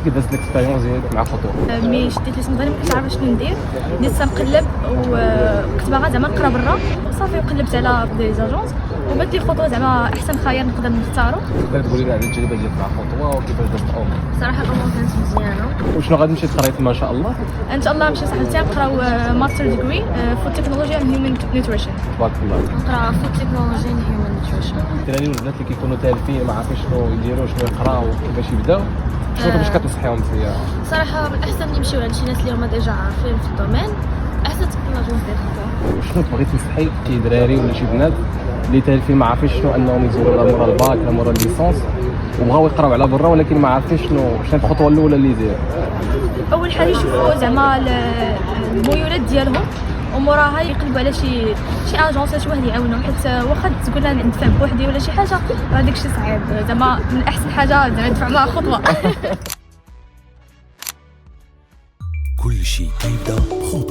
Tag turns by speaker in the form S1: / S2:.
S1: كي دازت ليكسبيريونس ديالك مع خطوه؟
S2: مي شديت ليسون ديالي مكنتش عارفه شنو ندير، بديت تنقلب وكنت باغا زعما نقرا برا وصافي وقلبت على دي زاجونس وبات لي خطوه زعما احسن خيار نقدر نختارو.
S1: تقدر تقولي لنا على التجربه ديالك مع خطوه وكيفاش دازت الامور؟
S2: صراحه الامور كانت مزيانه.
S1: وشنو غادي تمشي تقري ما شاء الله؟
S2: ان شاء الله نمشي صاحبتي نقراو ماستر ديجري في التكنولوجيا اند هيومن نيوتريشن.
S1: تبارك الله.
S2: نقرا في التكنولوجيا اند هيومن نيوتريشن.
S1: الدراري والبنات اللي كيكونوا تالفين ما عارفين شنو يديروا شنو يقراو كيفاش يبداو، شنو كيفاش كتنصحيهم انت؟
S2: صراحه من الاحسن يمشيو لشي ناس اللي هما ديجا عارفين في الدومين، احسن تكون لاجونس ديال الخطوه.
S1: شنو تبغي تنصحي شي دراري ولا شي بنات اللي تالفين ما عارفين شنو انهم يزوروا لا مورا الباك لا مورا الليسونس وبغاو يقراو على برا ولكن ما عارفين شنو الخطوه الاولى اللي يديروا؟
S2: اول حاجه يشوفوا زعما الميولات ديالهم وموراها يقلبوا على شي اجونس شي واحد يعاونهم، حيت واخا تقول لها ندفع بوحدي ولا شي حاجه هذاك الشيء صعيب. زعما من احسن حاجه زعما ندفع مع خطوه.
S3: كل شيء كيبدا خطوة.